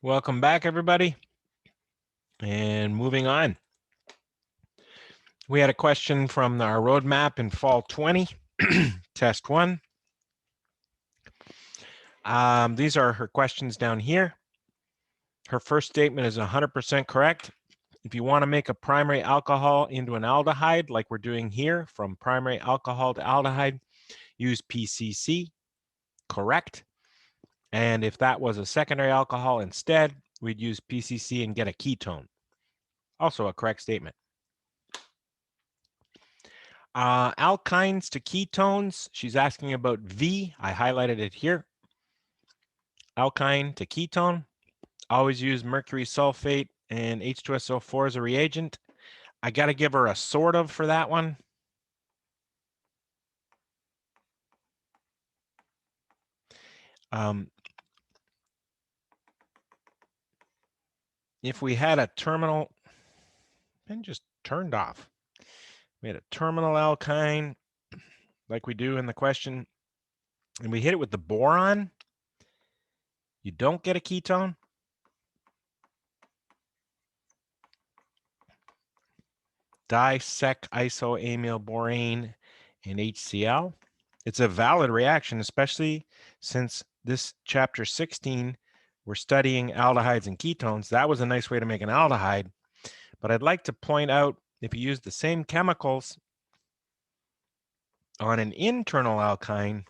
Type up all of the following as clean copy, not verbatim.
Welcome back, everybody. And moving on. We had a question from our roadmap in fall 20, test 1. These are her questions down here. Her first statement is 100% correct. If you want to make a primary alcohol into an aldehyde, like we're doing here, from primary alcohol to aldehyde, use PCC, correct. And if that was a secondary alcohol instead, we'd use PCC and get a ketone. Also a correct statement. Alkynes to ketones, she's asking about V. I highlighted it here. Alkyne to ketone, always use mercury sulfate and H2SO4 as a reagent. I got to give her a sort of for that one. If we had a terminal, and just turned off. We had a terminal alkyne, like we do in the question, and we hit it with the boron, you don't get a ketone. Disec-isoamylborane and HCl. It's a valid reaction, especially since this chapter 16, we're studying aldehydes and ketones. That was a nice way to make an aldehyde. But I'd like to point out, if you use the same chemicals on an internal alkyne,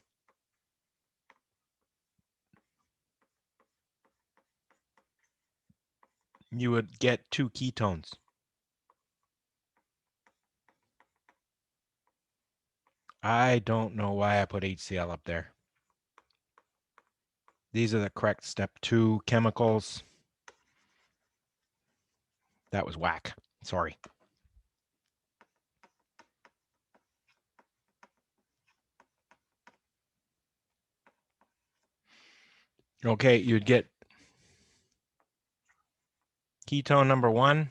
you would get 2 ketones. I don't know why I put HCl up there. These are the correct step 2 chemicals. That was whack. Sorry. Okay, you'd get ketone number 1,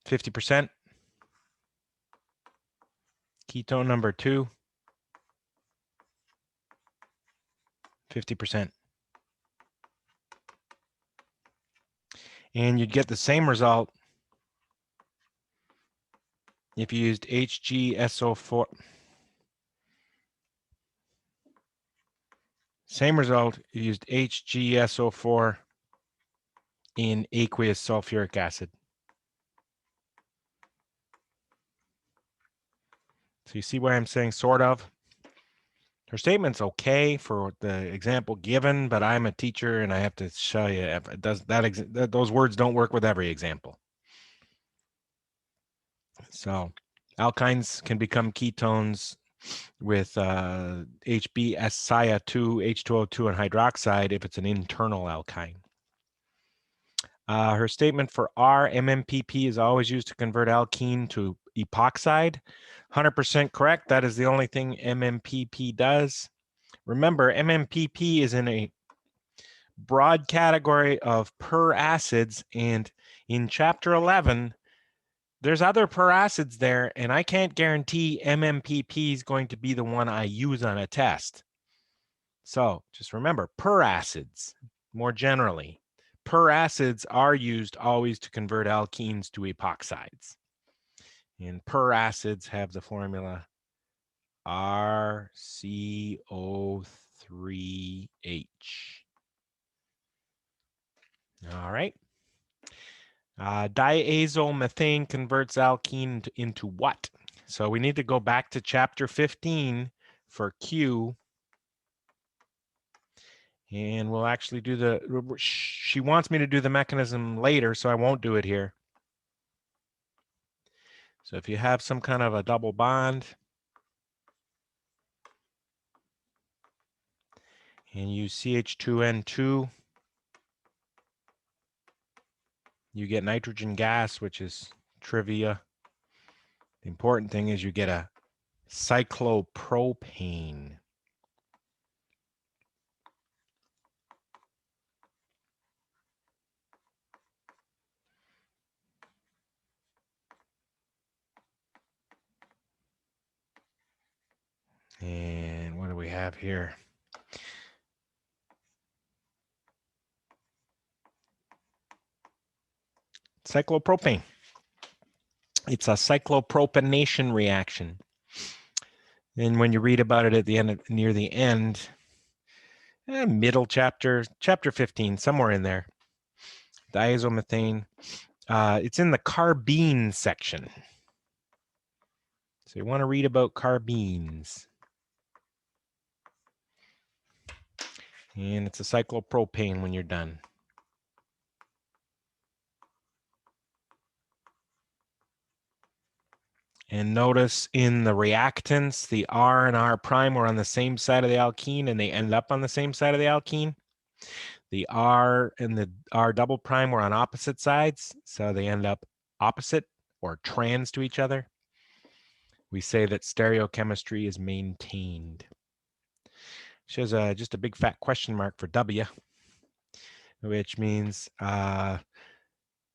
50%. Ketone number 2, 50%. And you'd get the same result if you used HgSO4. Same result, you used HgSO4 in aqueous sulfuric acid. So you see why I'm saying sort of? Her statement's okay for the example given, but I'm a teacher and I have to show you if it does that those words don't work with every example. So alkynes can become ketones with HbS, Sia2, H2O2, and hydroxide if it's an internal alkyne. Her statement for R, MMPP is always used to convert alkene to epoxide. 100% correct. That is the only thing MMPP does. Remember, MMPP is in a broad category of per acids, and in chapter 11, there's other per acids there, and I can't guarantee MMPP is going to be the one I use on a test. So just remember, per acids, more generally, per acids are used always to convert alkenes to epoxides. And per acids have the formula RCO3H. All right. Diazomethane converts alkene into what? So we need to go back to chapter 15 for Q. And we'll actually do she wants me to do the mechanism later, so I won't do it here. So if you have some kind of a double bond and use CH2N2, you get nitrogen gas, which is trivia. The important thing is you get a cyclopropane. And what do we have here? Cyclopropane. It's a cyclopropanation reaction. And when you read about it at the end, near the end, middle chapter, chapter 15, somewhere in there, diazomethane, it's in the carbene section. So you want to read about carbenes. And it's a cyclopropane when you're done. And notice in the reactants, the R and R prime were on the same side of the alkene and they end up on the same side of the alkene. The R and the R double prime were on opposite sides, so they end up opposite or trans to each other. We say that stereochemistry is maintained. Shows just a big fat question mark for W, which means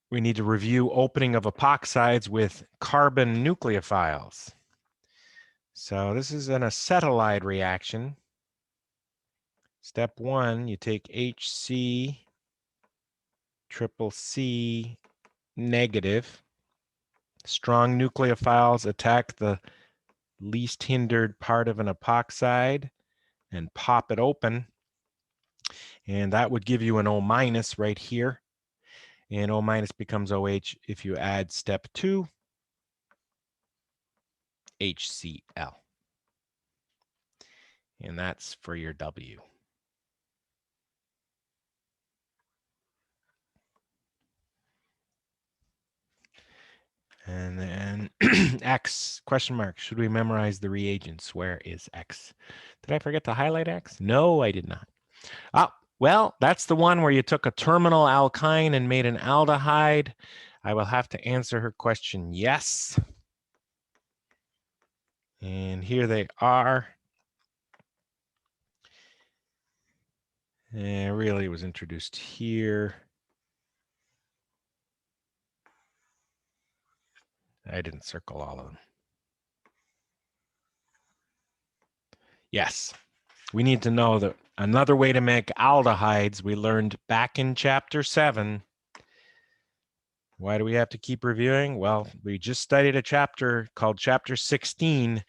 we need to review opening of epoxides with carbon nucleophiles. So this is an acetylide reaction. Step 1, you take HC triple C negative. Strong nucleophiles attack the least hindered part of an epoxide and pop it open. And that would give you an O- right here. And O- becomes OH if you add step 2, HCl. And that's for your W. And then X, question mark, should we memorize the reagents? Where is X? Did I forget to highlight X? No, I did not. Ah, well, that's the one where you took a terminal alkyne and made an aldehyde. I will have to answer her question yes. And here they are. And really, it was introduced here. I didn't circle all of them. Yes, we need to know that another way to make aldehydes we learned back in chapter 7. Why do we have to keep reviewing? Well, we just studied a chapter called chapter 16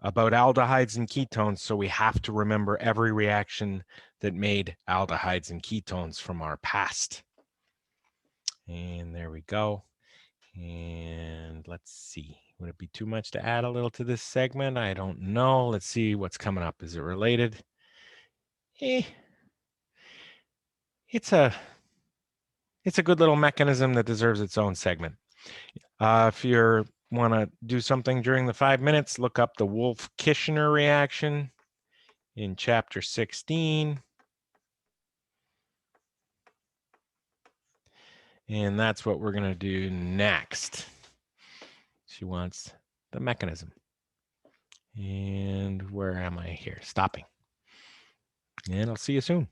about aldehydes and ketones, so we have to remember every reaction that made aldehydes and ketones from our past. And there we go. And let's see, would it be too much to add a little to this segment? I don't know. Let's see what's coming up. Is it related? It's a good little mechanism that deserves its own segment. If you want to do something during the 5 minutes, look up the Wolff-Kishner reaction in chapter 16. And that's what we're going to do next. She wants the mechanism. And where am I here? Stopping. And I'll see you soon.